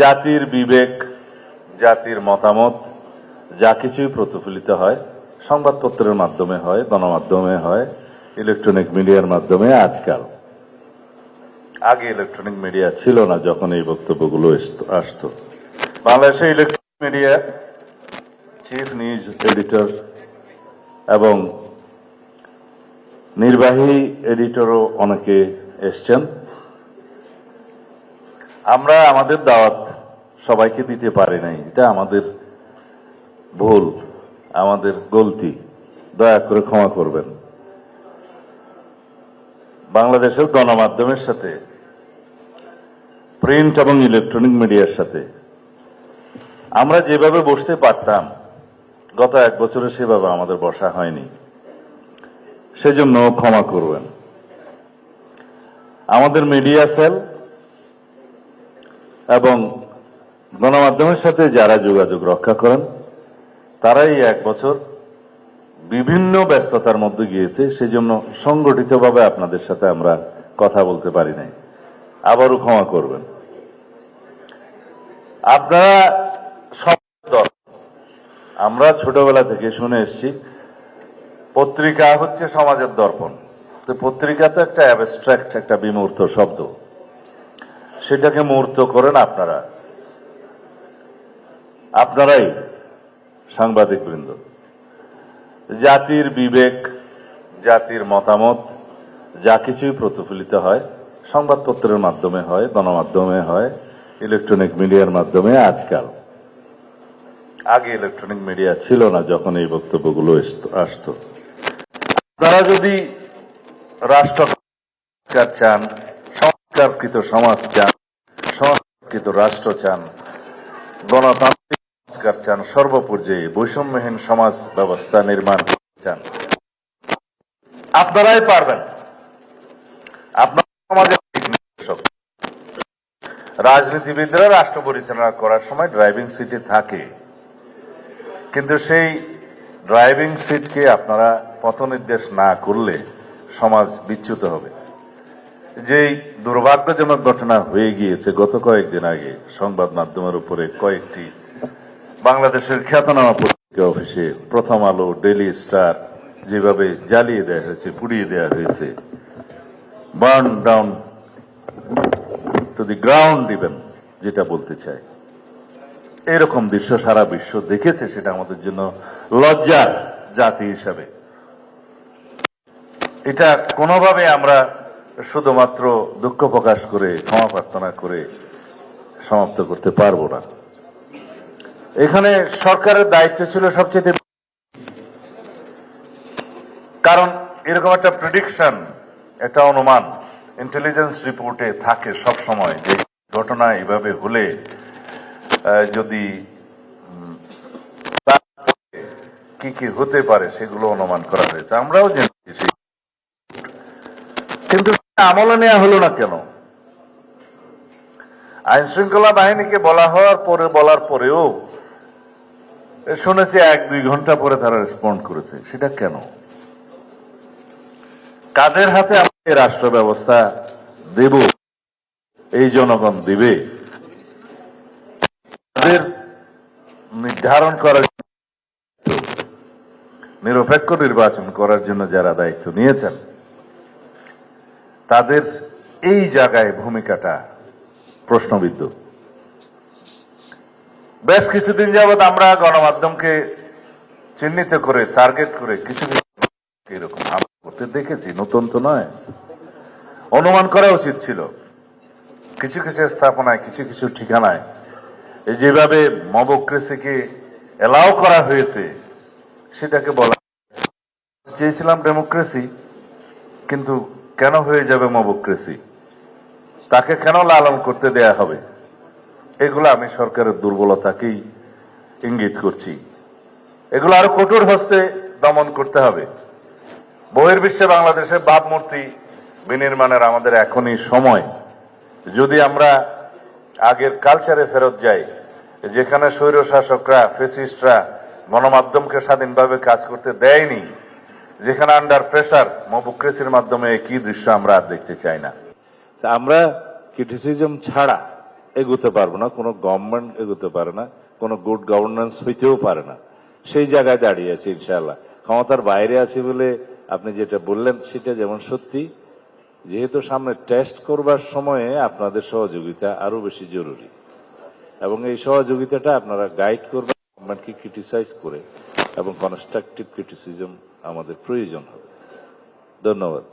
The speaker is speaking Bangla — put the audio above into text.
জাতির বিবেক, জাতির মতামত যা কিছুই প্রতিফলিত হয় সংবাদপত্রের মাধ্যমে হয়, গণমাধ্যমে হয়, ইলেকট্রনিক মিডিয়ার মাধ্যমে। আজকাল, আগে ইলেকট্রনিক মিডিয়া ছিল না যখন এই বক্তব্যগুলো আসতো। বাংলাদেশে electronic media chief news editor এবং নির্বাহী এডিটরও অনেকে এসছেন। আমরা আমাদের দাওয়াত সবাইকে দিতে পারি নাই, এটা আমাদের ভুল, আমাদের গলতি, দয়া করে ক্ষমা করবেন। বাংলাদেশের গণমাধ্যমের সাথে, প্রিন্ট এবং ইলেকট্রনিক মিডিয়ার সাথে আমরা যেভাবে বসতে পারতাম গত 1 বছরে সেভাবে আমাদের বসা হয়নি, সেজন্য ক্ষমা করবেন। আমাদের মিডিয়া সেল এবং গণমাধ্যমের সাথে যারা যোগাযোগ রক্ষা করেন তারাই 1 বছর বিভিন্ন ব্যস্ততার মধ্যে গিয়েছে, সেজন্য সংগঠিতভাবে আপনাদের সাথে আমরা কথা বলতে পারি নাই, আবারও ক্ষমা করবেন। আপনারা আমরা ছোটবেলা থেকে শুনে এসেছি পত্রিকা হচ্ছে সমাজের দর্পণ। তো পত্রিকা তো একটা অ্যাবস্ট্রাক্ট, একটা বিমূর্ত শব্দ, সেটাকে মূর্ত করেন আপনারাই সাংবাদিকবৃন্দ। জাতির বিবেক, জাতির মতামত যা কিছুই প্রতিফলিত হয় সংবাদপত্রের মাধ্যমে হয়, গণমাধ্যমে হয়, ইলেকট্রনিক মিডিয়ার মাধ্যমে। আজকাল, আগে ইলেকট্রনিক মিডিয়া ছিল না যখন এই বক্তব্যগুলো আসতো। আপনারা যদি রাষ্ট্র চান, সংস্কারকৃত সমাজ চান, সংস্কারকৃত রাষ্ট্র চান, গণতান্ত্রিক সংস্কার চান, সর্বপর্যায়ে বৈষম্যহীন সমাজ ব্যবস্থা নির্মাণ চান, আপনারাই পারবেন। আপনার সমাজের রাজনীতিবিদরা রাষ্ট্র পরিচালনা করার সময় ড্রাইভিং সিটে থাকে, কিন্তু সেই ড্রাইভিং সিটকে আপনারা পথনির্দেশ না করলে সমাজ বিচ্যুত হবে। যেই দুর্ভাগ্যজনক ঘটনা হয়ে গিয়েছে গত কয়েকদিন আগে সংবাদ মাধ্যমের উপরে কয়েকটি বাংলাদেশের খ্যাতনামা পত্রিকা অফিসে, প্রথম আলো, ডেইলি স্টার, যেভাবে জ্বালিয়ে দেওয়া হয়েছে, পুড়িয়ে দেওয়া হয়েছে, burn down to the ground even, যেটা বলতে চাই, এরকম দৃশ্য সারা বিশ্ব দেখেছে। সেটা আমাদের জন্য লজ্জার জাতি হিসাবে। এটা কোনোভাবে আমরা শুধুমাত্র দুঃখ প্রকাশ করে, ক্ষমা প্রার্থনা করে সমাপ্ত করতে পারবো না। এখানে সরকারের দায়িত্ব ছিল সবচেয়ে, কারণ এরকম একটা প্রেডিকশন, একটা অনুমান ইন্টেলিজেন্স রিপোর্টে থাকে সব সময়, যে ঘটনা এভাবে হলে যদি কি কি হতে পারে সেগুলো অনুমান করা হয়েছে, আমরাও জেনেছি। কিন্তু আমলে নেওয়া হলো না কেন? আইন শৃঙ্খলা বাহিনীকে বলার পরেও শুনেছি 1-2 ঘন্টা পরে তারা রেসপন্ড করেছে। সেটা কেন? কাদের হাতে আমরা রাষ্ট্র ব্যবস্থা দেব? এই জনগণ দিবে। তাদের নির্ধারণ করার, নিরপেক্ষ নির্বাচন করার জন্য যারা দায়িত্ব নিয়েছেন, তাদের এই জায়গায় ভূমিকাটা প্রশ্নবিদ্ধ। বেশ কিছুদিন যাবৎ আমরা গণমাধ্যমকে চিহ্নিত করে, টার্গেট করে কিছু এরকম করতে দেখেছি। নতুন তো নয়, অনুমান করা উচিত ছিল। কিছু কিছু স্থাপনায়, কিছু কিছু ঠিকানায় যেভাবে মবক্রেসিকে এলাও করা হয়েছে, সেটাকে বলা চেয়েছিলাম ডেমোক্রেসি, কিন্তু কেন হয়ে যাবে মবক্রেসি? তাকে কেন লালন করতে দেয়া হবে? এগুলো আমি সরকারের দুর্বলতাকেই ইঙ্গিত করছি। এগুলো আরো কঠোর হস্তে দমন করতে হবে। বহির্বিশ্বে বাংলাদেশের ভাবমূর্তি বিনির্মাণের আমাদের এখনই সময়। যদি আমরা আগের কালচারে ফেরত যাই, যেখানে স্বৈর শাসকরা, ফেসিস্টরা গণমাধ্যমকে স্বাধীনভাবে কাজ করতে দেয়নি, যেখানে আন্ডার প্রেসার মবক্রেসির মাধ্যমে কি দৃশ্য আমরা আর দেখতে চাই না। আমরা ক্রিটিসিজম ছাড়া এগোতে পারবো না, কোনো গভর্নমেন্ট এগোতে পারে না, কোনো গুড গভর্নেন্স হইতেও পারে না। সেই জায়গায় দাঁড়িয়ে আছি ইনশাআল্লাহ। ক্ষমতার বাইরে আছি বলে আপনি যেটা বললেন সেটা যেমন সত্যি, যেহেতু সামনে টেস্ট করবার সময়ে আপনাদের সহযোগিতা আরো বেশি জরুরি, এবং এই সহযোগিতাটা আপনারা গাইড করবেন, গভর্নমেন্টকে ক্রিটিসাইজ করে, এবং কনস্ট্রাকটিভ ক্রিটিসিজম আমাদের প্রয়োজন হবে। ধন্যবাদ।